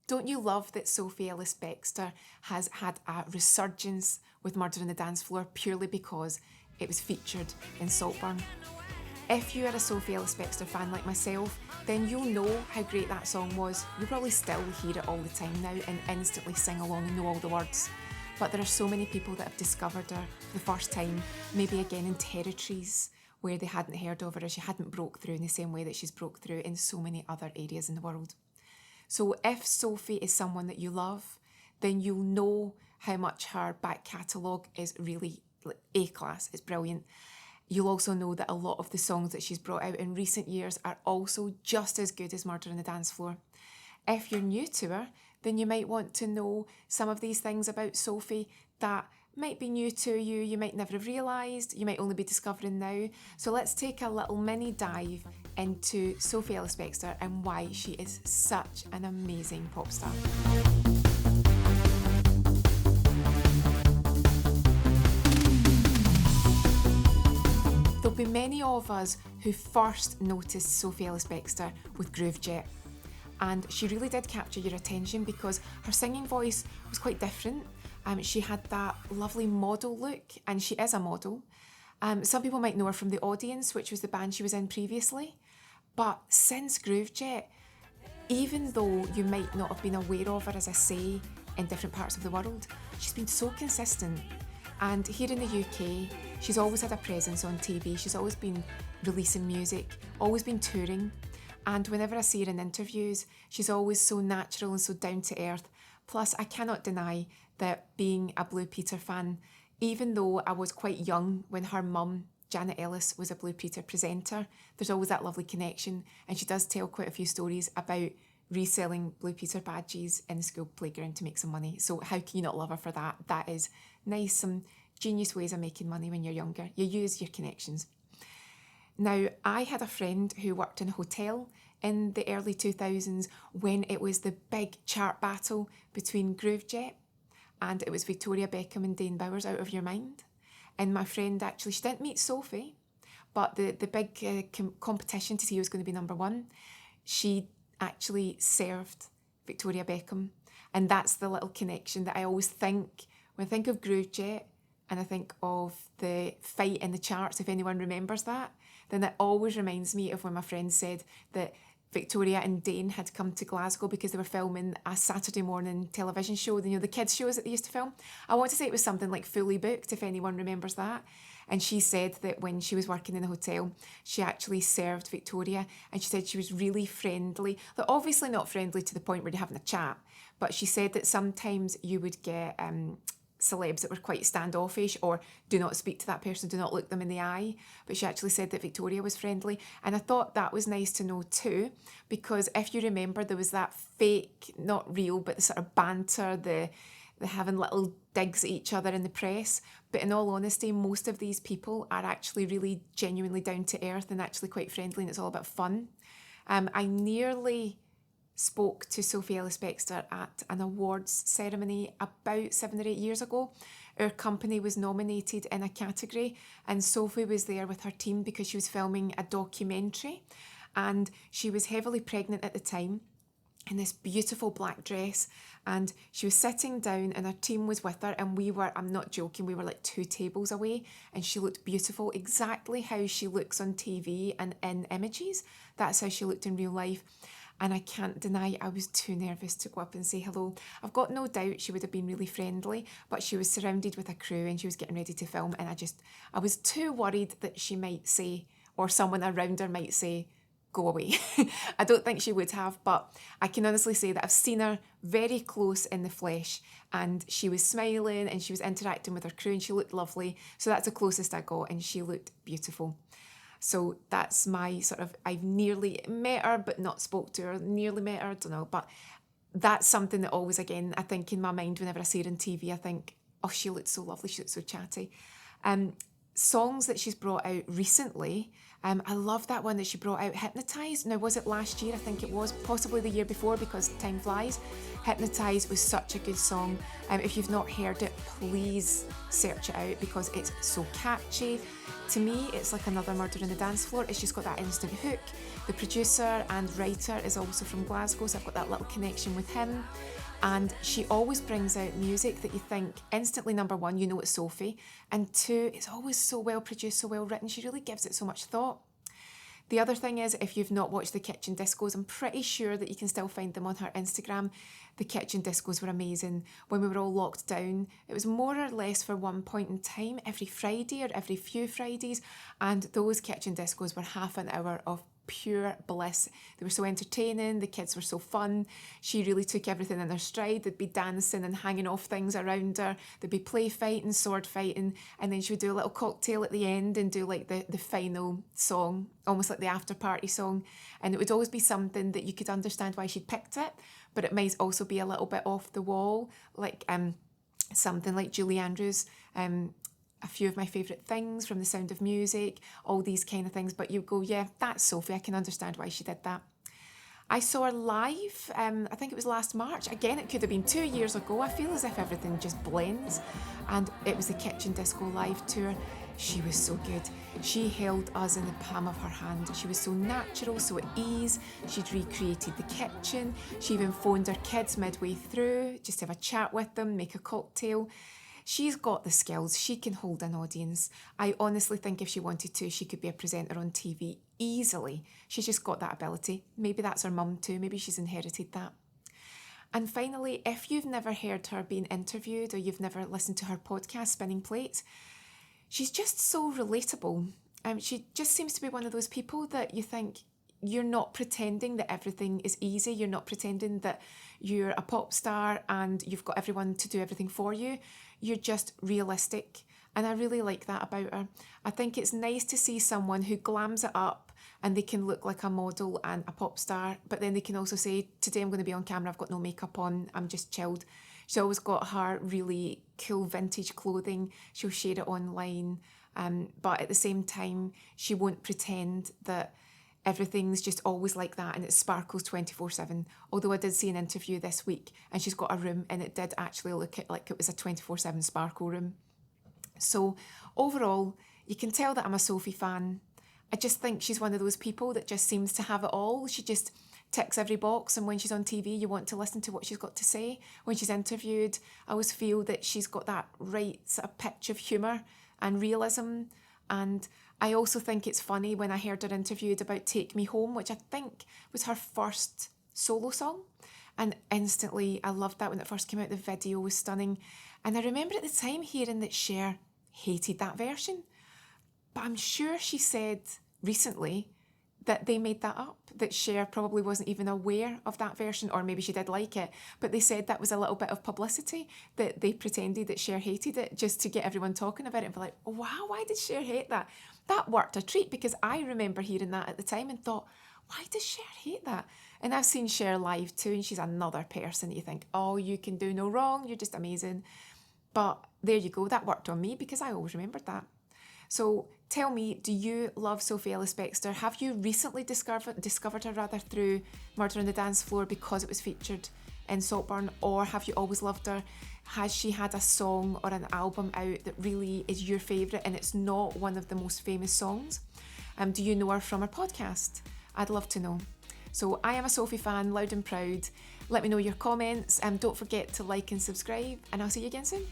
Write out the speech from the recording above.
Don't you love that Sophie Ellis Bextor has had a resurgence with Murder on the Dance Floor purely because it was featured in Saltburn? If you are a Sophie Ellis Bextor fan like myself, then you'll know how great that song was. You'll probably still hear it all the time now and instantly sing along and know all the words. But there are so many people that have discovered her for the first time, maybe again in territories where they hadn't heard of her, or she hadn't broke through in the same way that she's broke through in so many other areas in the world. So if Sophie is someone that you love, then you'll know how much her back catalogue is really A-class, it's brilliant. You'll also know that a lot of the songs that she's brought out in recent years are also just as good as Murder on the Dance Floor. If you're new to her, then you might want to know some of these things about Sophie that might be new to you, you might never have realised, you might only be discovering now. So let's take a little mini dive into Sophie Ellis Bextor and why she is such an amazing pop star. There'll be many of us who first noticed Sophie Ellis Bextor with Groovejet. And she really did capture your attention because her singing voice was quite different. She had that lovely model look, and she is a model. Some people might know her from The Audience, which was the band she was in previously. But since Groovejet, even though you might not have been aware of her, as I say, in different parts of the world, she's been so consistent. And here in the UK, she's always had a presence on TV. She's always been releasing music, always been touring. And whenever I see her in interviews, she's always so natural and so down to earth. Plus, I cannot deny that being a Blue Peter fan, even though I was quite young when her mum, Janet Ellis, was a Blue Peter presenter, there's always that lovely connection. And she does tell quite a few stories about reselling Blue Peter badges in the school playground to make some money. So how can you not love her for that? That is nice, some genius ways of making money when you're younger. You use your connections. Now, I had a friend who worked in a hotel in the early 2000s when it was the big chart battle between Groovejet and it was Victoria Beckham and Dane Bowers, Out of Your Mind. And my friend actually, she didn't meet Sophie, but the big competition to see who was going to be number one, she actually served Victoria Beckham. And that's the little connection that I always think, when I think of Groovejet and I think of the fight in the charts, if anyone remembers that, then that always reminds me of when my friend said that Victoria and Dane had come to Glasgow because they were filming a Saturday morning television show, you know, the kids' shows that they used to film. I want to say it was something like Fully Booked, if anyone remembers that. And she said that when she was working in the hotel, she actually served Victoria, and she said she was really friendly. But obviously not friendly to the point where you're having a chat, but she said that sometimes you would get celebs that were quite standoffish or do not speak to that person, do not look them in the eye. But she actually said that Victoria was friendly. And I thought that was nice to know too, because if you remember, there was that fake, not real, but the sort of banter, the having little digs at each other in the press. But in all honesty, most of these people are actually really genuinely down to earth and actually quite friendly, and it's all about fun. I nearly spoke to Sophie Ellis Bextor at an awards ceremony about 7 or 8 years ago. Our company was nominated in a category and Sophie was there with her team because she was filming a documentary, and she was heavily pregnant at the time in this beautiful black dress, and she was sitting down and her team was with her, and we were, I'm not joking, we were like 2 tables away, and she looked beautiful, exactly how she looks on TV and in images. That's how she looked in real life. And I can't deny I was too nervous to go up and say hello. I've got no doubt she would have been really friendly, but she was surrounded with a crew and she was getting ready to film, and I was too worried that she might say, or someone around her might say, go away. I don't think she would have, but I can honestly say that I've seen her very close in the flesh, and she was smiling and she was interacting with her crew and she looked lovely. So that's the closest I got, and she looked beautiful. So that's my sort of, I've nearly met her but not spoke to her, nearly met her, I don't know, but that's something that always, again, I think in my mind whenever I see her on TV, I think, oh, she looks so lovely, she looks so chatty. Songs that she's brought out recently, I love that one that she brought out, Hypnotized. Now, was it last year? I think it was, possibly the year before, because time flies. Hypnotized was such a good song. If you've not heard it, please search it out because it's so catchy. To me, it's like another Murder on the Dance Floor. It's just got that instant hook. The producer and writer is also from Glasgow, so I've got that little connection with him. And she always brings out music that you think instantly, number one, you know it's Sophie, and two, it's always so well produced, so well written. She really gives it so much thought. The other thing is, if you've not watched the Kitchen Discos, I'm pretty sure that you can still find them on her Instagram. The Kitchen Discos were amazing. When we were all locked down, it was more or less for one point in time, every Friday or every few Fridays, and those Kitchen Discos were half an hour of pure bliss. They were so entertaining, the kids were so fun. She really took everything in her stride. They'd be dancing and hanging off things around her. There'd be play fighting, sword fighting, and then she would do a little cocktail at the end and do like the final song, almost like the after party song. And it would always be something that you could understand why she'd picked it, but it might also be a little bit off the wall, like something like Julie Andrews, a few of my favourite things from The Sound of Music, all these kind of things, but you go, yeah, that's Sophie, I can understand why she did that. I saw her live, I think it was last March. Again, it could have been 2 years ago. I feel as if everything just blends. And it was the Kitchen Disco live tour. She was so good. She held us in the palm of her hand. She was so natural, so at ease. She'd recreated the kitchen. She even phoned her kids midway through, just to have a chat with them, make a cocktail. She's got the skills. She can hold an audience. I honestly think if she wanted to, she could be a presenter on TV easily. She's just got that ability. Maybe that's her mum too. Maybe she's inherited that. And finally, if you've never heard her being interviewed or you've never listened to her podcast, Spinning Plates, she's just so relatable. She just seems to be one of those people that you think, you're not pretending that everything is easy. You're not pretending that you're a pop star and you've got everyone to do everything for you. You're just realistic. And I really like that about her. I think it's nice to see someone who glams it up and they can look like a model and a pop star, but then they can also say, today I'm going to be on camera, I've got no makeup on, I'm just chilled. She's always got her really cool vintage clothing. She'll share it online. But at the same time, she won't pretend that everything's just always like that and it sparkles 24/7. Although I did see an interview this week and she's got a room and it did actually look like it was a 24/7 sparkle room. So overall, you can tell that I'm a Sophie fan. I just think she's one of those people that just seems to have it all. She just ticks every box, and when she's on TV, you want to listen to what she's got to say. When she's interviewed, I always feel that she's got that right sort of pitch of humour and realism. And I also think it's funny when I heard her interviewed about Take Me Home, which I think was her first solo song. And instantly, I loved that when it first came out. The video was stunning. And I remember at the time hearing that Cher hated that version. But I'm sure she said recently that they made that up, that Cher probably wasn't even aware of that version, or maybe she did like it, but they said that was a little bit of publicity, that they pretended that Cher hated it just to get everyone talking about it and be like, oh, wow, why did Cher hate that? That worked a treat, because I remember hearing that at the time and thought, why does Cher hate that? And I've seen Cher live too, and she's another person that you think, oh, you can do no wrong, you're just amazing. But there you go, that worked on me because I always remembered that. So tell me, do you love Sophie Ellis Bextor? Have you recently discovered her through Murder on the Dance Floor because it was featured in Saltburn, or have you always loved her? Has she had a song or an album out that really is your favourite and it's not one of the most famous songs? Do you know her from her podcast? I'd love to know. So I am a Sophie fan, loud and proud. Let me know your comments, and don't forget to like and subscribe, and I'll see you again soon.